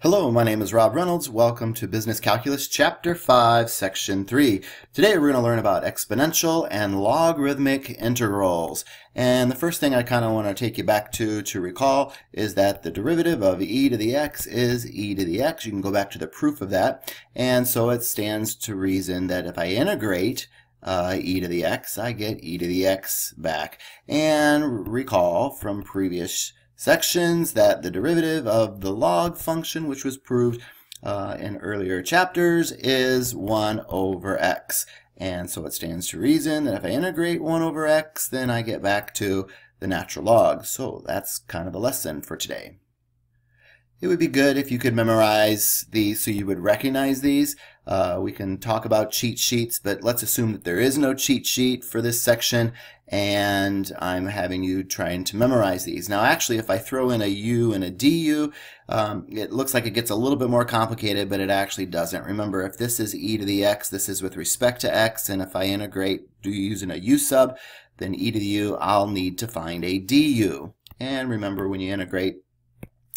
Hello, my name is Rob Reynolds. Welcome to Business Calculus Chapter 5, Section 3. Today we're going to learn about exponential and logarithmic integrals. And the first thing I kind of want to take you back to recall is that the derivative of e to the x is e to the x. You can go back to the proof of that. And so it stands to reason that if I integrate e to the x, I get e to the x back. And recall from previous sections that the derivative of the log function, which was proved in earlier chapters, is 1 over x. And so it stands to reason that if I integrate 1 over x, then I get back to the natural log. So that's kind of the lesson for today. It would be good if you could memorize these so you would recognize these. We can talk about cheat sheets, but let's assume that there is no cheat sheet for this section, and I'm having you trying to memorize these. Now actually, if I throw in a u and a du, it looks like it gets a little bit more complicated, but it actually doesn't. Remember, if this is e to the x, this is with respect to x, and if I integrate using a u sub, then e to the u, I'll need to find a du. And remember, when you integrate,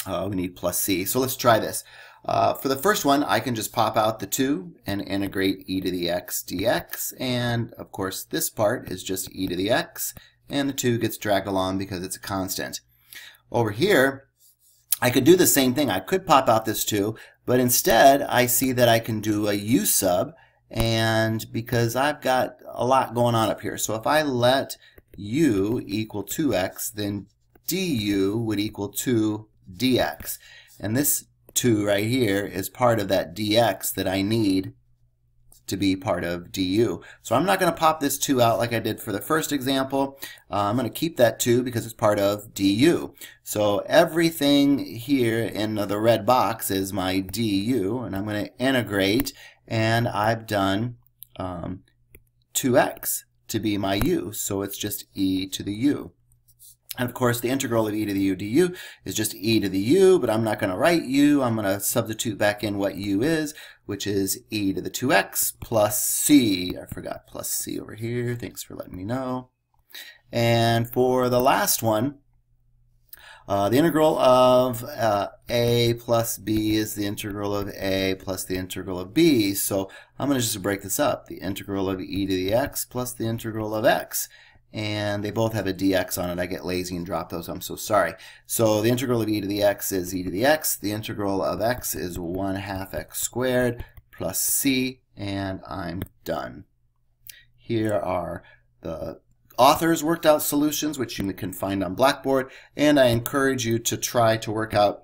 we need plus c. So let's try this. For the first one, I can just pop out the 2 and integrate e to the x dx. And of course, this part is just e to the x, and the 2 gets dragged along because it's a constant. Over here, I could do the same thing. I could pop out this 2, but instead, I see that I can do a u sub, and because I've got a lot going on up here. So if I let u equal 2x, then du would equal 2 dx, and this 2 right here is part of that dx that I need to be part of du. So I'm not going to pop this 2 out like I did for the first example. I'm going to keep that 2 because it's part of du. So everything here in the red box is my du, and I'm going to integrate, and I've done 2x to be my u, so it's just e to the u. And of course, the integral of e to the u du is just e to the u, but I'm not going to write u. I'm going to substitute back in what u is, which is e to the 2x plus c. I forgot plus c over here. Thanks for letting me know. And for the last one, the integral of a plus b is the integral of a plus the integral of b. So I'm going to just break this up. The integral of e to the x plus the integral of x. And they both have a dx on it. I get lazy and drop those. I'm so sorry. So the integral of e to the x is e to the x. The integral of x is 1/2 x squared plus c, and I'm done. Here are the author's worked out solutions, which you can find on Blackboard, and I encourage you to try to work out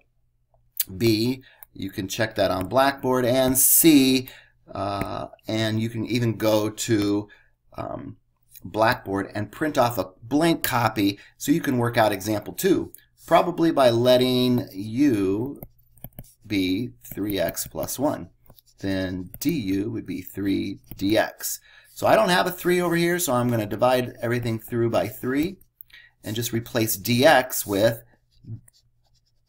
b. You can check that on Blackboard, and c, and you can even go to Blackboard and print off a blank copy so you can work out example 2, probably by letting u be 3x plus 1. Then du would be 3 dx. So I don't have a 3 over here, so I'm going to divide everything through by 3 and just replace dx with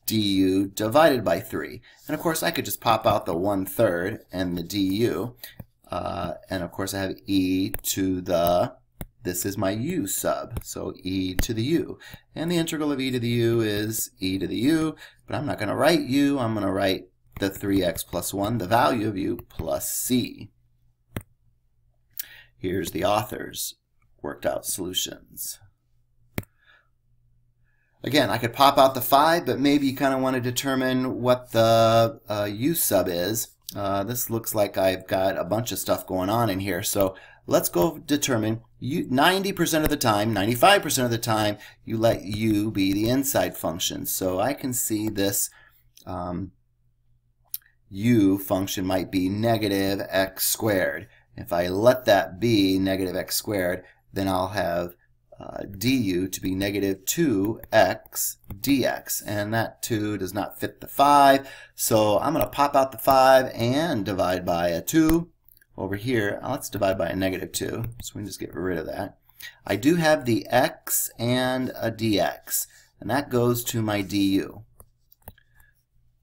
du divided by 3. And of course, I could just pop out the 1/3 and the du. And of course, I have e to the, this is my u sub, so e to the u. And the integral of e to the u is e to the u, but I'm not going to write u. I'm going to write the 3x plus 1, the value of u, plus c. Here's the author's worked out solutions. Again, I could pop out the 5, but maybe you kind of want to determine what the u sub is. This looks like I've got a bunch of stuff going on in here, so let's go determine 90% of the time, 95% of the time, you let u be the inside function. So I can see this u function might be negative x squared. If I let that be negative x squared, then I'll have du to be negative 2x dx, and that 2 does not fit the 5, so I'm going to pop out the 5 and divide by a 2. Over here, let's divide by a negative 2, so we can just get rid of that. I do have the x and a dx, and that goes to my du.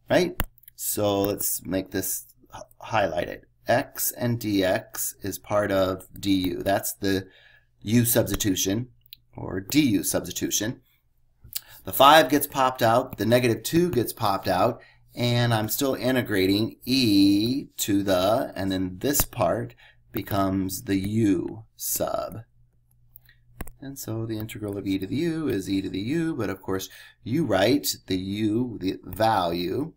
Right? So let's make this highlighted. X and dx is part of du. That's the u substitution, or du substitution. The 5 gets popped out, the negative 2 gets popped out, and I'm still integrating e to the, and then this part becomes the u sub. And so the integral of e to the u is e to the u, but of course you write the u, the value,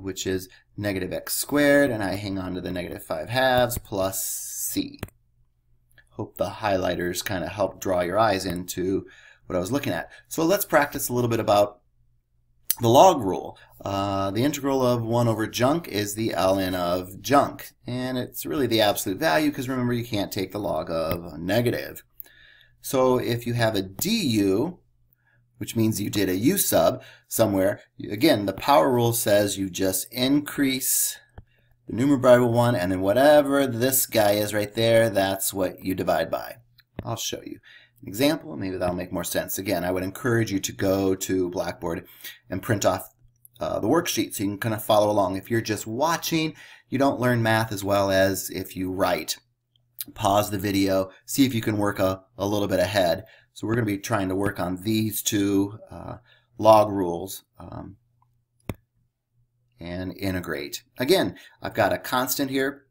which is negative x squared, and I hang on to the negative 5/2 plus c. Hope the highlighters kind of help draw your eyes into what I was looking at. So let's practice a little bit about the log rule. The integral of 1 over junk is the ln of junk, and it's really the absolute value because remember you can't take the log of a negative. So if you have a du, which means you did a u sub somewhere, again the power rule says you just increase the numerator by 1, and then whatever this guy is right there, that's what you divide by. I'll show you an example, maybe that'll make more sense. Again, I would encourage you to go to Blackboard and print off the worksheet so you can kind of follow along. If you're just watching, you don't learn math as well as if you write. Pause the video, see if you can work a little bit ahead. So we're going to be trying to work on these two log rules and integrate. Again, I've got a constant here,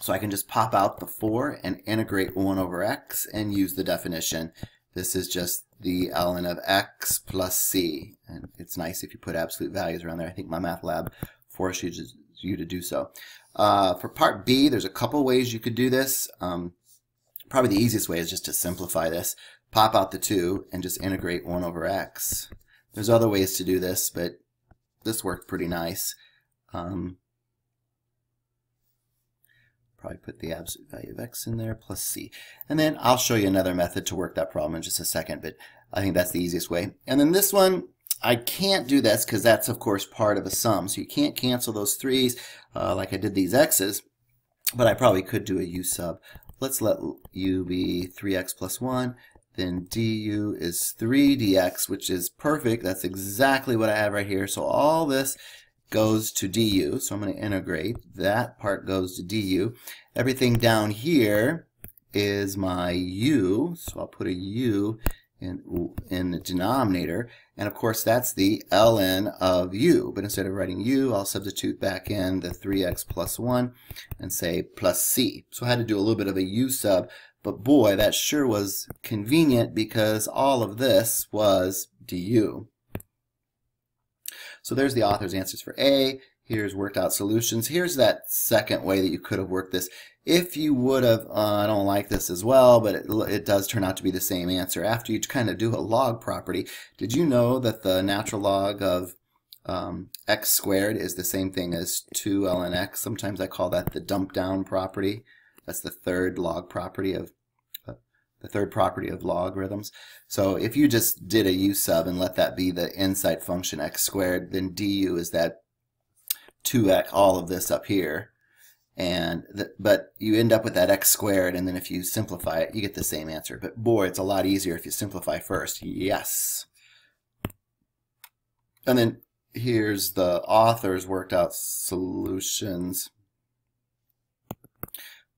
so I can just pop out the 4 and integrate 1 over x and use the definition. This is just the ln of x plus c, and it's nice if you put absolute values around there. I think my math lab forces you to do so. For part B, there's a couple ways you could do this. Probably the easiest way is just to simplify this. Pop out the 2 and just integrate 1 over x. There's other ways to do this, but this worked pretty nice. Probably put the absolute value of x in there plus c. And then I'll show you another method to work that problem in just a second, but I think that's the easiest way. And then this one, I can't do this because that's of course part of a sum, so you can't cancel those 3's like I did these x's, but I probably could do a u sub. Let's let u be 3x plus 1, then du is 3 dx, which is perfect. That's exactly what I have right here. So all this goes to du, so I'm going to integrate. That part goes to du. Everything down here is my u, so I'll put a u in the denominator, and of course that's the ln of u, but instead of writing u, I'll substitute back in the 3x plus 1 and say plus c. So I had to do a little bit of a u sub, but boy, that sure was convenient because all of this was du. So there's the author's answers for A. Here's worked out solutions. Here's that second way that you could have worked this. If you would have, I don't like this as well, but it does turn out to be the same answer. After you kind of do a log property, did you know that the natural log of x squared is the same thing as 2 ln x? Sometimes I call that the dump down property. That's the third log property of logarithms. So if you just did a u sub and let that be the inside function x squared, then du is that 2x, all of this up here, and but you end up with that x squared, and then if you simplify it, you get the same answer. But boy, it's a lot easier if you simplify first. Yes. And then here's the author's worked out solutions.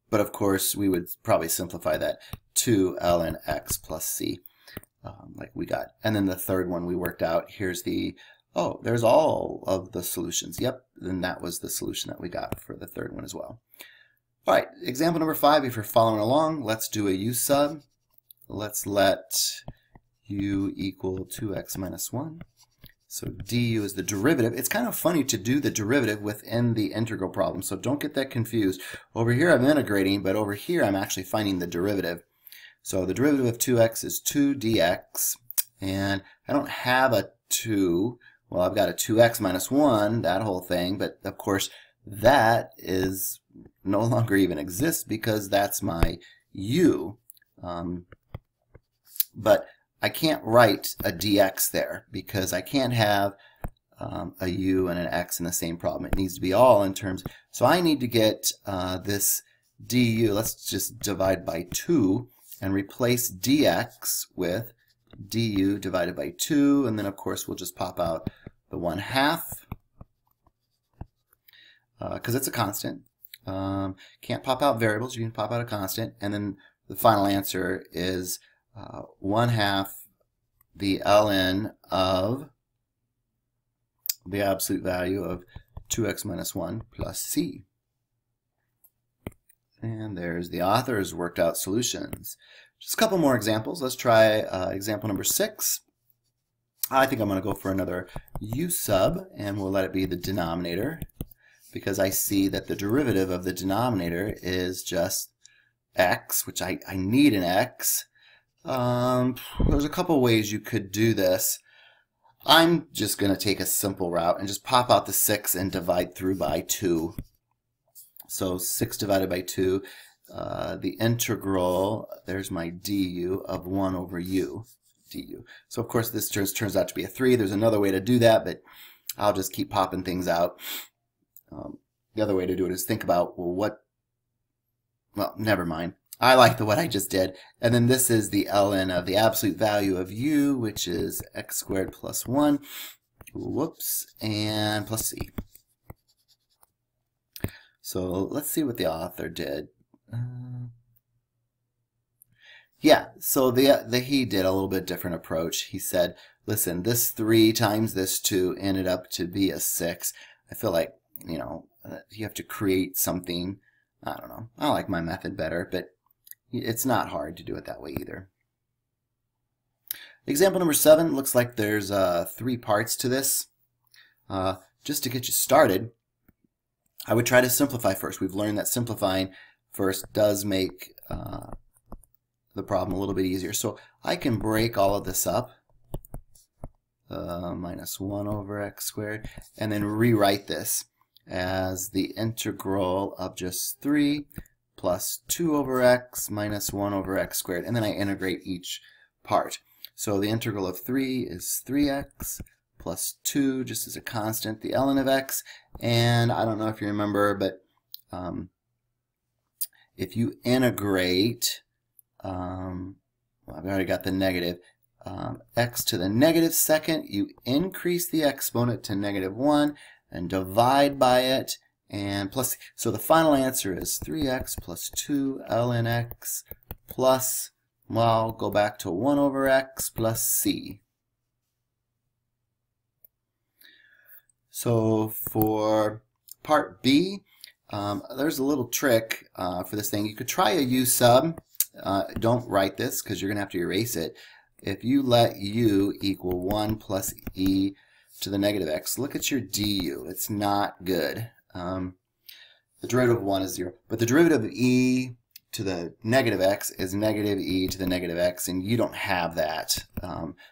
But of course, we would probably simplify that 2 ln x plus c, like we got. And then the third one we worked out. Here's the, oh, there's all of the solutions. Yep, then that was the solution that we got for the third one as well. All right, example number 5, if you're following along, let's do a u sub. Let's let u equal 2x minus 1. So du is the derivative. It's kind of funny to do the derivative within the integral problem, so don't get that confused. Over here I'm integrating, but over here I'm actually finding the derivative. So the derivative of 2x is 2 dx, and I don't have a 2. Well, I've got a 2x minus 1, that whole thing, but of course that is no longer even exists because that's my u. But I can't write a dx there because I can't have a u and an x in the same problem. It needs to be all in terms. So I need to get this du, let's just divide by 2 and replace dx with du divided by 2, and then of course we'll just pop out the 1/2 because it's a constant. Can't pop out variables, you can pop out a constant, and then the final answer is 1/2 the ln of the absolute value of 2x minus 1 plus c. And there's the author's worked out solutions. Just a couple more examples. Let's try example number 6. I think I'm going to go for another u sub, and we'll let it be the denominator, because I see that the derivative of the denominator is just x, which I need an x. There's a couple ways you could do this. I'm just going to take a simple route and just pop out the 6 and divide through by 2. So 6 divided by 2, the integral, there's my du of 1 over u du. So of course this turns out to be a 3. There's another way to do that, but I'll just keep popping things out. The other way to do it is think about, well, never mind. I like what I just did. And then this is the ln of the absolute value of u, which is x squared plus 1, whoops, and plus c. So let's see what the author did. Yeah, so he did a little bit different approach. He said, listen, this 3 times this 2 ended up to be a 6. I feel like, you have to create something. I don't know. I like my method better, but it's not hard to do it that way either. Example number 7 looks like there's 3 parts to this. Just to get you started, I would try to simplify first. We've learned that simplifying first does make the problem a little bit easier. So I can break all of this up, minus 1 over x squared, and then rewrite this as the integral of just 3 plus 2 over x minus 1 over x squared, and then I integrate each part. So the integral of 3 is 3x plus 2, just as a constant, the ln of x, and I don't know if you remember, but if you integrate, well, I've already got the negative, x to the negative second, you increase the exponent to -1 and divide by it, and plus, so the final answer is 3x plus 2 ln x plus, well, go back to 1 over x plus c. So for part B, there's a little trick for this thing. You could try a u sub. Don't write this because you're going to have to erase it. If you let u equal 1 plus e to the negative x, look at your du. It's not good. The derivative of 1 is 0. But the derivative of e to the negative x is negative e to the negative x, and you don't have that.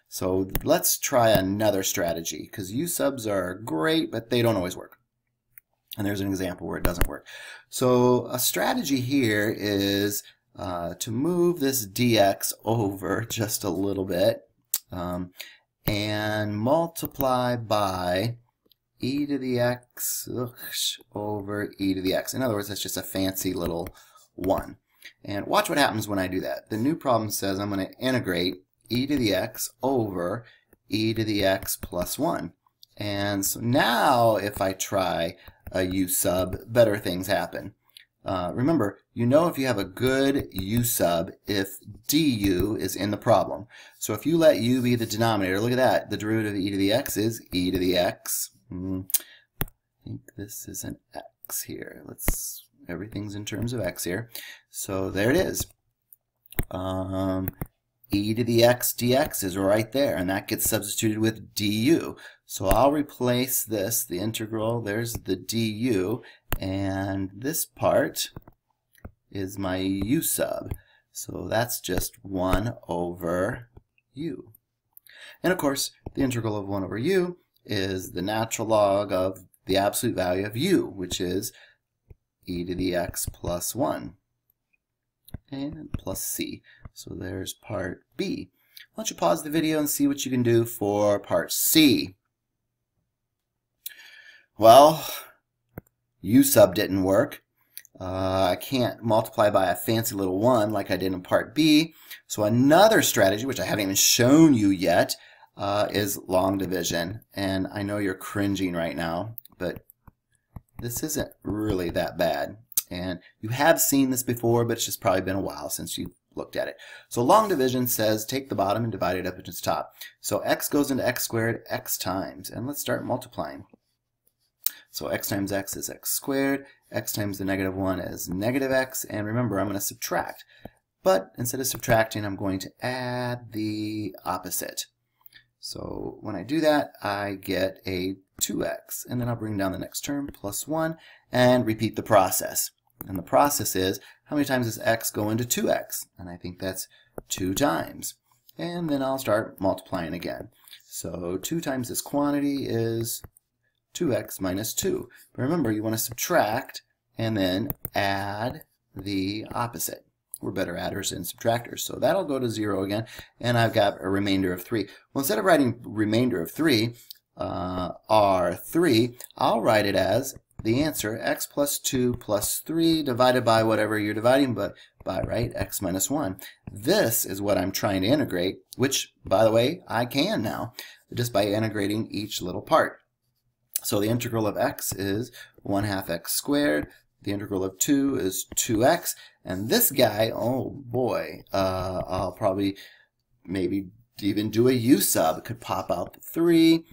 So let's try another strategy, because u subs are great, but they don't always work. And there's an example where it doesn't work. So a strategy here is to move this dx over just a little bit and multiply by e to the x over e to the x. In other words, that's just a fancy little 1. And watch what happens when I do that. The new problem says I'm going to integrate e to the x over e to the x plus 1. And so now if I try a u sub, better things happen. Remember, if you have a good u sub if du is in the problem. So if you let u be the denominator, look at that. The derivative of e to the x is e to the x. I think this is an x here. Everything's in terms of x here. So there it is. E to the x dx is right there, and that gets substituted with du. So I'll replace this, the integral, there's the du, and this part is my u sub. So that's just 1 over u. And of course, the integral of 1 over u is the natural log of the absolute value of u, which is e to the x plus 1, and plus c. So there's part B. Why don't you pause the video and see what you can do for part C. Well, u sub didn't work. I can't multiply by a fancy little 1 like I did in part B. So another strategy, which I haven't even shown you yet, is long division. And I know you're cringing right now, but this isn't really that bad. And you have seen this before, but it's just probably been a while since you've looked at it. So long division says take the bottom and divide it up into its top. So x goes into x squared x times, and let's start multiplying. So x times x is x squared, x times the negative 1 is negative x, and remember I'm going to subtract. But instead of subtracting, I'm going to add the opposite. So when I do that, I get a 2x, and then I'll bring down the next term, plus 1, and repeat the process. And the process is, how many times does x go into 2x? And I think that's 2 times. And then I'll start multiplying again. So 2 times this quantity is 2x minus 2. But remember, you want to subtract and then add the opposite. We're better adders than subtractors. So that'll go to 0 again, and I've got a remainder of 3. Well, instead of writing remainder of 3, R3, I'll write it as the answer, x plus 2 plus 3 divided by whatever you're dividing by, right? X minus 1. This is what I'm trying to integrate, which, by the way, I can now, just by integrating each little part. So the integral of x is 1/2 x squared. The integral of 2 is 2x. And this guy, oh boy, I'll probably maybe even do a u sub. It could pop out the 3,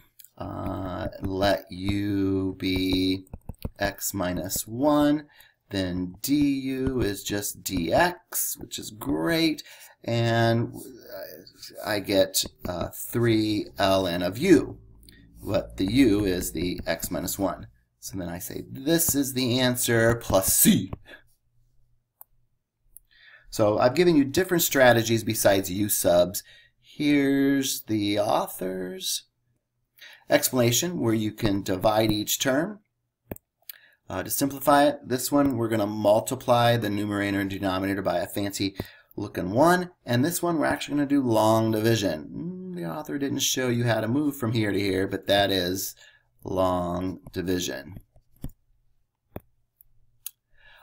let u be x minus 1. Then du is just dx, which is great. And I get 3 ln of u. But the u is the x minus 1. So then I say, this is the answer, plus c. So I've given you different strategies besides u subs. Here's the author's explanation where you can divide each term. To simplify it, this one we're going to multiply the numerator and denominator by a fancy looking 1, and this one we're actually going to do long division. The author didn't show you how to move from here to here, but that is long division.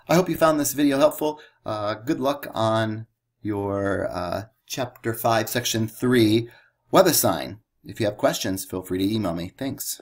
I hope you found this video helpful. Good luck on your Chapter 5, Section 3 WebAssign. If you have questions, feel free to email me. Thanks.